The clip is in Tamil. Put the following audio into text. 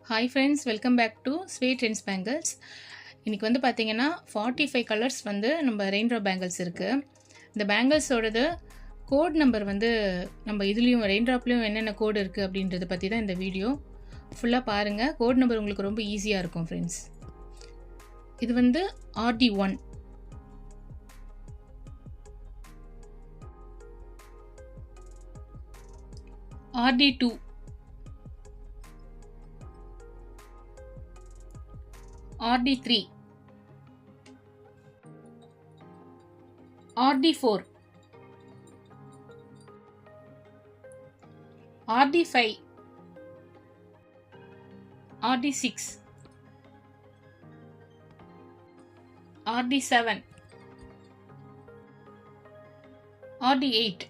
Hi friends, welcome back to Sway Trends Bangles. இன்றைக்கி வந்து பார்த்திங்கன்னா 45 கலர்ஸ் வந்து நம்ம ரெயின்ட்ரா பேங்கிள்ஸ் இருக்குது. இந்த பேங்கிள்ஸோடது கோட் நம்பர் வந்து நம்ம இதுலேயும் ரெயின்ட்ராப்லேயும் என்னென்ன கோடு இருக்குது அப்படின்றத பற்றி தான் இந்த வீடியோ ஃபுல்லாக பாருங்கள். கோட் நம்பர் உங்களுக்கு ரொம்ப ஈஸியாக இருக்கும் ஃப்ரெண்ட்ஸ். இது வந்து RD1, RD2, RD3, RD4, RD5, RD6, RD7, RD8,